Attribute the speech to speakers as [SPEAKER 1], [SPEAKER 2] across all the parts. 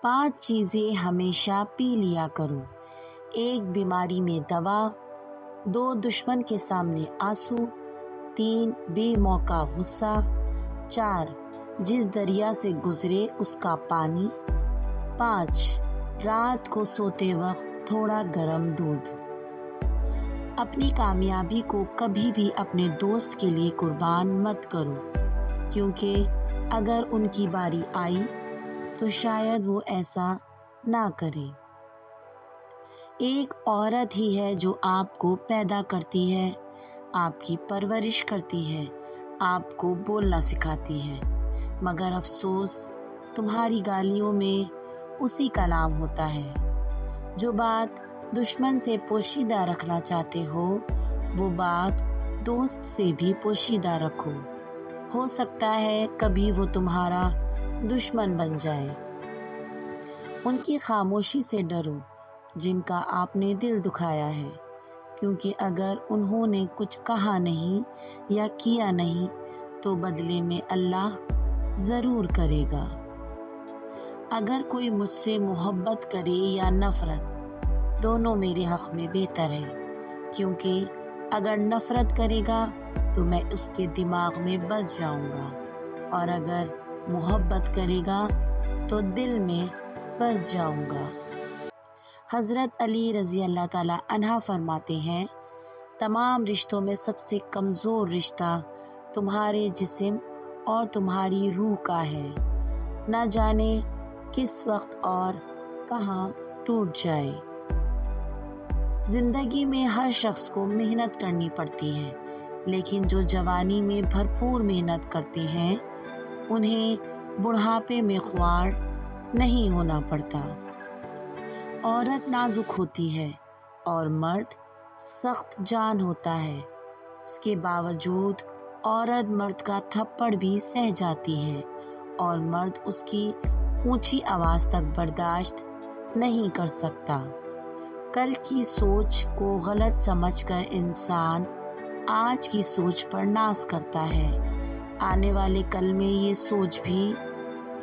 [SPEAKER 1] 5 چیزیں ہمیشہ پی لیا کرو۔ 1 بیماری میں دوا، 2 دشمن کے سامنے آنسو، 3 بے موقع غصہ، 4 جس دریا سے گزرے اس کا پانی، 5 رات کو سوتے وقت تھوڑا گرم دودھ۔ اپنی کامیابی کو کبھی بھی اپنے دوست کے لیے قربان مت کرو، کیونکہ اگر ان کی باری آئی تو شاید وہ ایسا نہ کرے۔ ایک عورت ہی ہے جو آپ کو پیدا کرتی ہے، آپ کی پرورش کرتی ہے، آپ کو بولنا سکھاتی ہے، مگر افسوس تمہاری گالیوں میں اسی کا نام ہوتا ہے۔ جو بات دشمن سے پوشیدہ رکھنا چاہتے ہو وہ بات دوست سے بھی پوشیدہ رکھو، ہو سکتا ہے کبھی وہ تمہارا دشمن بن جائے۔ ان کی خاموشی سے ڈرو جن کا آپ نے دل دکھایا ہے، کیونکہ اگر انہوں نے کچھ کہا نہیں یا کیا نہیں تو بدلے میں اللہ ضرور کرے گا۔ اگر کوئی مجھ سے محبت کرے یا نفرت، دونوں میرے حق میں بہتر ہے، کیونکہ اگر نفرت کرے گا تو میں اس کے دماغ میں بس جاؤں گا، اور اگر محبت کرے گا تو دل میں بس جاؤں گا۔ حضرت علی رضی اللہ تعالیٰ عنہ فرماتے ہیں، تمام رشتوں میں سب سے کمزور رشتہ تمہارے جسم اور تمہاری روح کا ہے، نہ جانے کس وقت اور کہاں ٹوٹ جائے۔ زندگی میں ہر شخص کو محنت کرنی پڑتی ہے، لیکن جو جوانی میں بھرپور محنت کرتے ہیں انہیں بڑھاپے میں خوار نہیں ہونا پڑتا۔ عورت نازک ہوتی ہے اور مرد سخت جان ہوتا ہے، اس کے باوجود عورت مرد کا تھپڑ بھی سہ جاتی ہے اور مرد اس کی اونچی آواز تک برداشت نہیں کر سکتا۔ کل کی سوچ کو غلط سمجھ کر انسان آج کی سوچ پر ناز کرتا ہے، آنے والے کل میں یہ سوچ بھی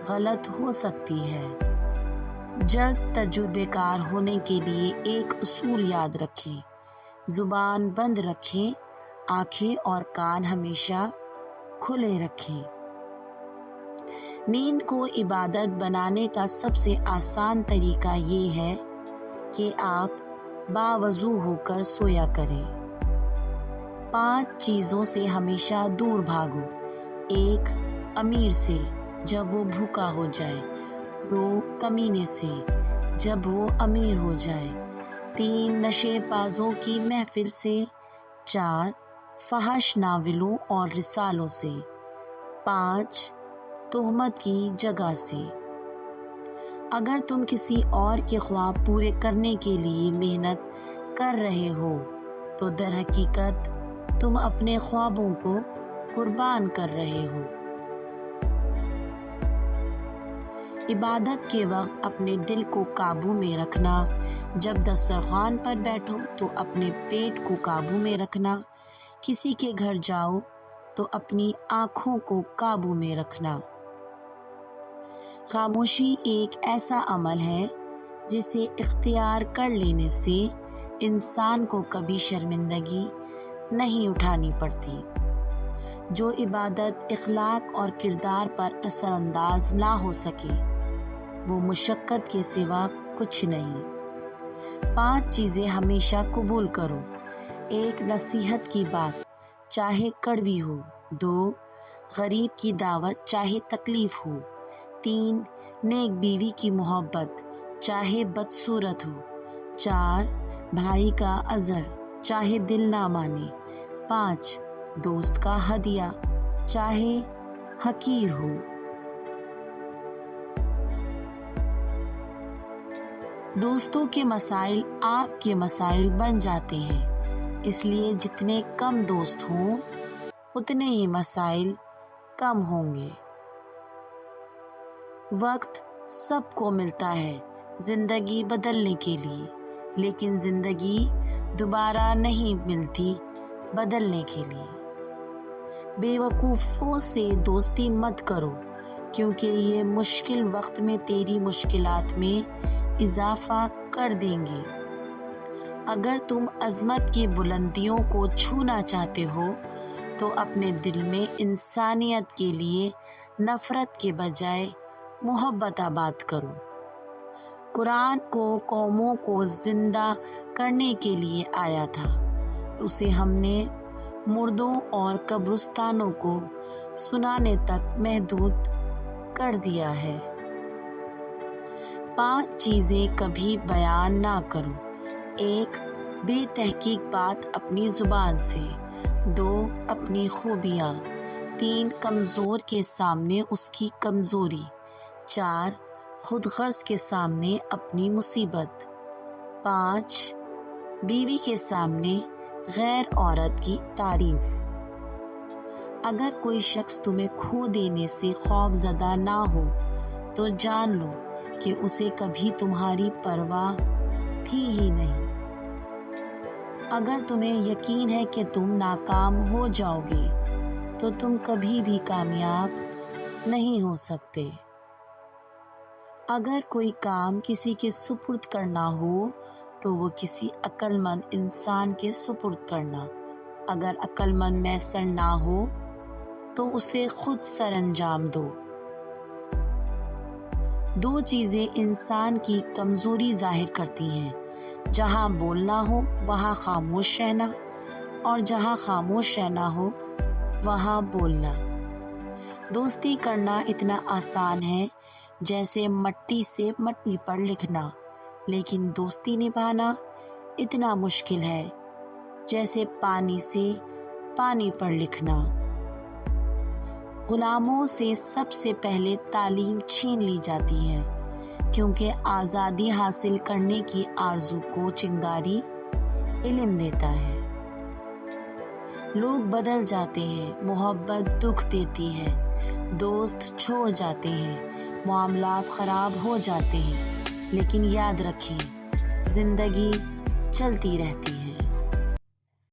[SPEAKER 1] غلط ہو سکتی ہے۔ جلد تجربے کار ہونے کے لیے ایک اصول یاد رکھیں، زبان بند رکھیں، آنکھیں اور کان ہمیشہ کھلے رکھیں۔ نیند کو عبادت بنانے کا سب سے آسان طریقہ یہ ہے کہ آپ باوضو ہو کر سویا کریں۔ 5 چیزوں سے ہمیشہ دور بھاگو۔ 1 امیر سے جب وہ بھوکا ہو جائے، 2 کمینے سے جب وہ امیر ہو جائے، 3 نشے بازوں کی محفل سے، 4 فحش ناولوں اور رسالوں سے، 5 تہمت کی جگہ سے۔ اگر تم کسی اور کے خواب پورے کرنے کے لیے محنت کر رہے ہو تو در حقیقت تم اپنے خوابوں کو قربان کر رہے ہو۔ عبادت کے وقت اپنے دل کو قابو میں رکھنا، جب دسترخوان پر بیٹھو تو اپنے پیٹ کو قابو میں رکھنا، کسی کے گھر جاؤ تو اپنی آنکھوں کو قابو میں رکھنا۔ خاموشی ایک ایسا عمل ہے جسے اختیار کر لینے سے انسان کو کبھی شرمندگی نہیں اٹھانی پڑتی۔ جو عبادت اخلاق اور کردار پر اثر انداز نہ ہو سکے وہ مشقت کے سوا کچھ نہیں۔ 5 چیزیں ہمیشہ قبول کرو۔ 1 نصیحت کی بات چاہے کڑوی ہو، 2 غریب کی دعوت چاہے تکلیف ہو، 3 نیک بیوی کی محبت چاہے بدصورت ہو، 4 بھائی کا عذر چاہے دل نہ مانے، 5 دوست کا ہدیہ چاہے حقیر ہو۔ دوستوں کے مسائل آپ کے مسائل بن جاتے ہیں، اس لیے جتنے کم دوست ہوں اتنے ہی مسائل کم ہوں گے۔ وقت سب کو ملتا ہے زندگی بدلنے کے لیے، لیکن زندگی دوبارہ نہیں ملتی بدلنے کے لیے۔ بے وقوفوں سے دوستی مت کرو، کیونکہ یہ مشکل وقت میں تیری مشکلات میں اضافہ کر دیں گے۔ اگر تم عظمت کی بلندیوں کو چھونا چاہتے ہو تو اپنے دل میں انسانیت کے لیے نفرت کے بجائے محبت آباد کرو۔ قرآن کو قوموں کو زندہ کرنے کے لیے آیا تھا، اسے ہم نے مردوں اور قبرستانوں کو سنانے تک محدود کر دیا ہے۔ 5 چیزیں کبھی بیان نہ کرو۔ 1 بے تحقیق بات اپنی زبان سے۔ 2 اپنی خوبیاں۔ 3 کمزور کے سامنے اس کی کمزوری۔ 4 خود غرض کے سامنے اپنی مصیبت۔ 5 بیوی کے سامنے غیر عورت کی تعریف۔ اگر کوئی شخص تمہیں کھو دینے سے خوف زدہ نہ ہو تو جان لو کہ اسے کبھی تمہاری پرواہ تھی ہی نہیں۔ اگر تمہیں یقین ہے کہ تم ناکام ہو جاؤ گے تو تم کبھی بھی کامیاب نہیں ہو سکتے۔ اگر کوئی کام کسی کے سپرد کرنا ہو تو وہ کسی عقل مند انسان کے سپرد کرنا۔ اگر عقل مند میسر نہ ہو تو اسے خود سر انجام دو۔ 2 چیزیں انسان کی کمزوری ظاہر کرتی ہیں، جہاں بولنا ہو وہاں خاموش رہنا، اور جہاں خاموش رہنا ہو وہاں بولنا۔ دوستی کرنا اتنا آسان ہے جیسے مٹی سے مٹی پر لکھنا، لیکن دوستی نبھانا اتنا مشکل ہے جیسے پانی سے پانی پر لکھنا۔ غلاموں سے سب سے پہلے تعلیم چھین لی جاتی ہے، کیونکہ آزادی حاصل کرنے کی آرزو کو چنگاری علم دیتا ہے۔ لوگ بدل جاتے ہیں، محبت دکھ دیتی ہے، دوست چھوڑ جاتے ہیں، معاملات خراب ہو جاتے ہیں، لیکن یاد رکھیں زندگی چلتی رہتی ہے۔